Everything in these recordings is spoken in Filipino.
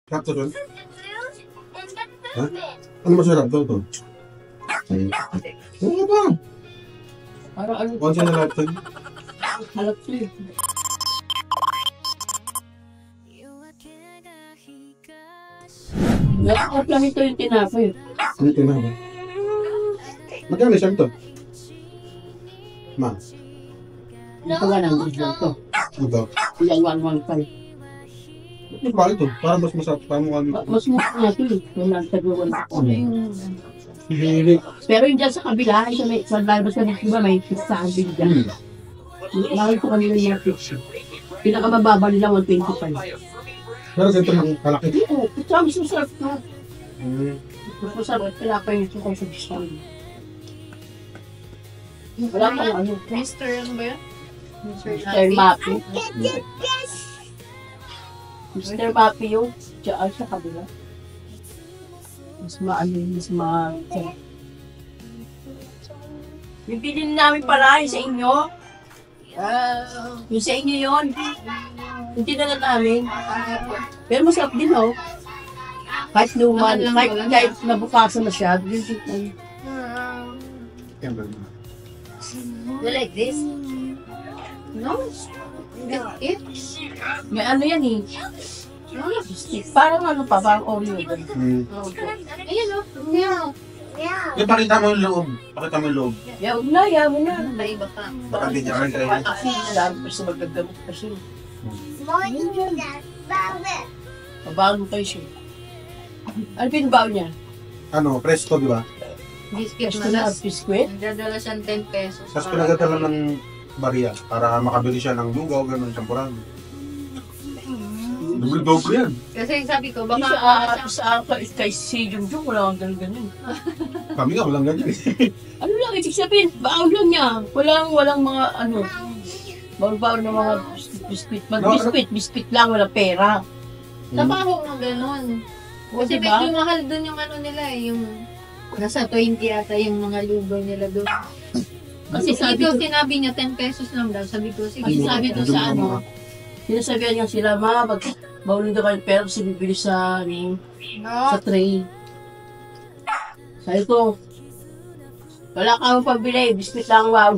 Sarap to doon? Ha? Ano masarap to? Oo ba? Para ano? Once in a lifetime. Halap siya. Nakakap lang ito yung tinapay. Ano ito na ba? Magkano isang to? Ma? Ito nga lang lang to. Ito. Yung 115. Ano ba ito? Parang mas masarap. Parang mukha nito. Mas mukha nga ito eh. Yung nagtagawin ako. Hihilig. Pero yung dyan sa kabila, sa labas ka ng iba, may pistahan din dyan. Mahal ko kanila yung fish. Pinakamababa nila 125. Pero ganito ng kalaki. Oo, ito ang masarap na. Mas masarap, pinapay nito kung sa pistahan. Wala pa ano. Mr. ano ba yan? Mr. Mappy. Mr. Mappy yung dyan sa kabila. Mas maano yung mas Bibilin namin pala yung sa inyo. Yung sa inyo yun. Hindi na namin. Pero masarap din, oh. Kahit luman, kahit nabukasan na siya. You like this? No? It? May ano yan eh. Parang ano pa, parang Oreo. Ayan o. Yeah. Pakita mo yung loob. Pakita mo yung loob. Yaw na. Naiba ka. Baka hindi niya kayo kayo. Kasi alam ko sa magdagamot kasi. Pabago kayo siya. Ano pinabaw niya? Ano, presto, di ba? Biscuit Gusto na malas. biskwit? Nagdadala siyang 10 pesos. Tapos pinagadala ng bariya para makabili siya ng lugaw, ganun, champuran. Double-double yan. Kasi sabi ko, Baka baka sa kay si Jungjung, wala kang ganun. Kami nga, walang ganyan. Ano lang, ibig sabihin, baon lang niya. Walang mga ano, baon ng mga biskwit. Biskwit lang, walang pera. nabaho ng gano'n. O, Kasi diba? medyo mahal dun yung ano nila eh, yung nasa 20 ata yung mga lugaw nila doon. Kasi sabi Ito ko, sinabi niya 10 pesos lang daw. Sabi ko, sige. kasi sabi ko sa ano, sinasabihan niya sila, pag baulin daw kayo pera, kasi bibili sa tray. Sabi ko, wala kang pambili, biskwit lang wow.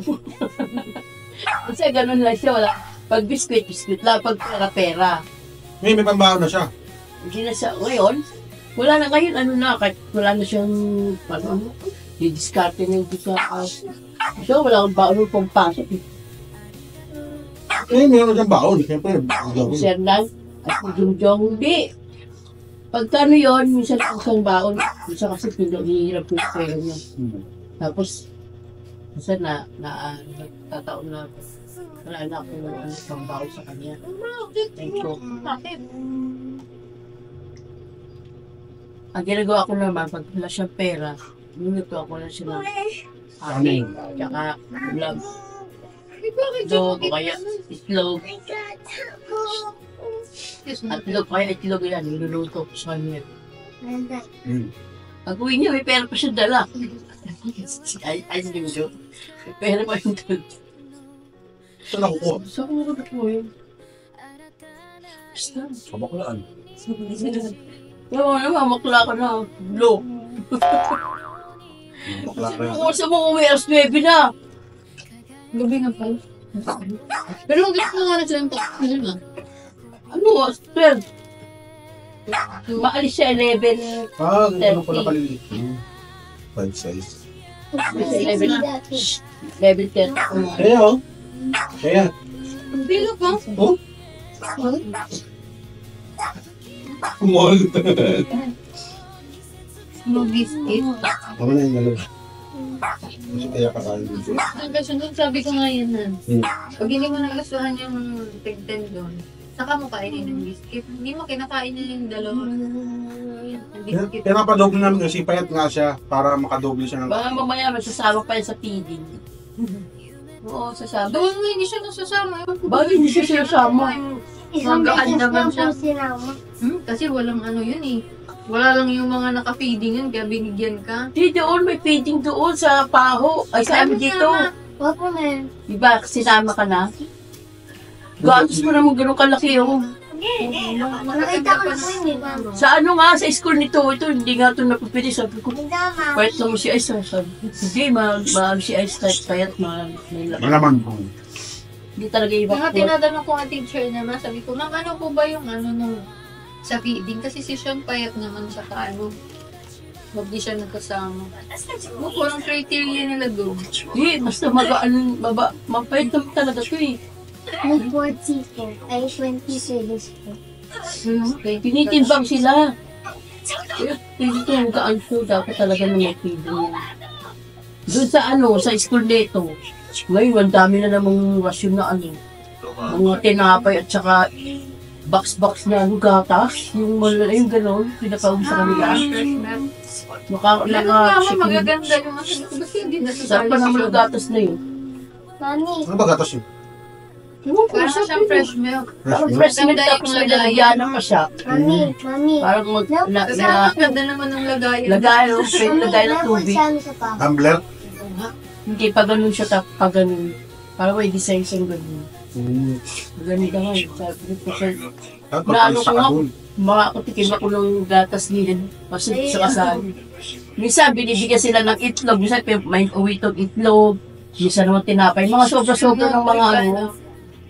Kasi ganun lang siya, wala. Pag biskwit lang, pag pera. May pambaho na siya. Hindi na siya, ngayon, wala na ngayon, ano na, kahit wala na siyang, ano, di-discarte na yung sa so, wala akong baon ng pangpasok. Meron siyang baon. Siyempre, Sir lang, at Jungjung, hindi. Pagka ano yun, minsan isang baon, minsan kasi pinahihirap yung pera niya. Tapos, minsan nagtataon na, wala na akong pang baon sa kanya. Thank you. Ang ginagawa ko naman, pag wala siyang pera, minuto ako na siya ng aking, tsaka ulam. Itlog, kaya itlog. Itlog, kaya itlog yan, niluluto ko sa kanya. Pag uwi niya, may pera pa siya dala. Ay, hindi mo. May pera pa yung dala. saan nakukuha? Saan ko nakukuha yun? Basta. Kabaklaan. Ewan naman, makla ka na. Low. Bakla ka yan. Kung sa mga uwi, alas 9 na. Gabi nga pala. Pero gusto mo nga na silang takil na. Ano, 12. Maalis siya 11. Ganito pala kaliliit. 5 size. 11 na. Level 10. Kaya oh. Kaya. Hindi ka pa. Oh? Kumol. Small biscuit. Ako na yung galaw. Kasi kaya kakain dito. Ang kasunod, sabi ko nga yan na. Pag hindi mo nagustuhan yung tig-10 doon, saka mo kainin yung biscuit. Hindi mo kinakain niya yung dalawa. Yung biscuit. Kaya napadoble namin kasi payat nga siya para makadoble siya ng... Baka mamaya masasama pa yan sa feeding. Oo, sasama. Doon mo, hindi siya nasasama. Bakit hindi siya sinasama? Magaan naman siya. Kasi walang ano yun eh. Wala lang yung mga naka-feeding yun, kaya binigyan ka. Di doon, may feeding doon sa Paho. Ay, sa amin dito. Wag mo na. Diba, sinama ka na? Gatos mo naman ganun kalaki yung... Nakita ko na po yun eh. Sa ano nga, sa school nito, ito, hindi nga ito napipili. Sabi ko, payat naman si Ice. Sabi, hindi, maano si Ice kahit payat, Malaman po. hindi talaga iba Mga po. tinatanong ko ang teacher naman, sabi ko, ma'am, ano po ba yung ano nung sa feeding? Kasi si Sean payat naman sa ano. Huwag di siya nagkasama. Ano po ang criteria nila doon? Hindi, basta magaan, mapayat naman talaga ito eh. May 40 po. Ay, 20 kilos po. Tinitimbang sila. Kaya dito yung kaan po, dapat talaga na may feeding yan. Doon sa ano, sa school nito, ngayon, ang dami na namang rasyon na ano, mga tinapay at saka box-box na gatas, yung gano'n, pinapawag sa kanila. Ano nga mo, magaganda yung ano ko. Basta hindi Sarap nasasali pa naman siya. yung gatas na yun. Mami, Ano ba gatas yun? Ewan ko, Parang sarap siyang yun. fresh milk. Parang Fresh fresh milk Maganda tapos yung may lagayan. lalagyanan pa siya. mami. Parang Kasi ang ganda naman ng lagayan. lagayan ng Mami, lagayan ng meron tubig. sa amin sa pa. Tumbler? Hindi, pa ganun siya, pa ganun. Parang may design siyang ganun. Ganun ka nga, sabi ko sa Dapat Na ano sa ko nga, kabul. makakatikim ako ng gatas nila. Kasi sa kasal. Minsan, binibigyan sila ng itlog. Minsan, may uwi itong itlog. Minsan naman tinapay. Mga sobra-sobra ng mga ano,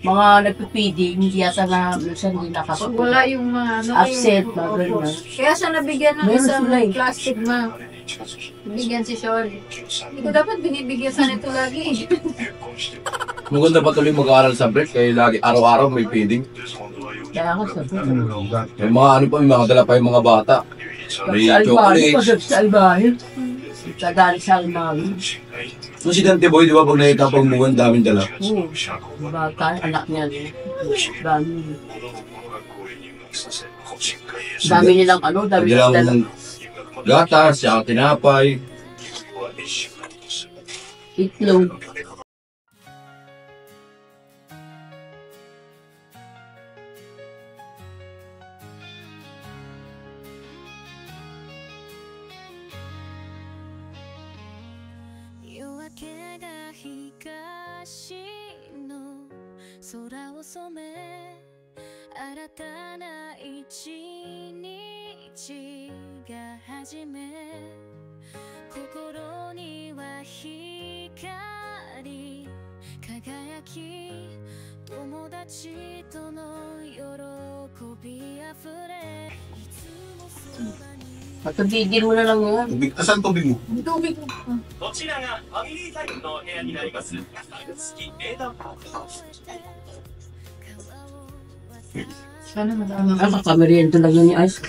mga nagpipidi. Hindi yata na, minsan hindi nakapag. Wala yung mga ano. Absent, yung- mga ganun. Kaya siya nabigyan ng Meron isang sila eh. plastic ma. Bigyan si Sean. Hindi ko dapat binibigyan sa nito lagi. Maganda pa tuloy mag-aaral sa break kaya lagi araw-araw may feeding. Kaya ako sabi. May mga ano pa, may mga dala pa yung mga bata. May Sa albahin, chocolate. pag sa albahin. Sa dali sa albahin. So si Dante Boy, di ba pag nakita pag muwan, daming dala. Oo. Bata, anak niya. Dami. Dami nilang ano, dami Dala nilang dala. ng gatas, saka tinapay. Itlog. Patubigin mo na lang yan. Tubig. Asan tubig mo? Tubig. こちらがファミリータイプのお部屋になります。月英断パーク。 Sana madami. Ang kakameriento lang yun ni Ice.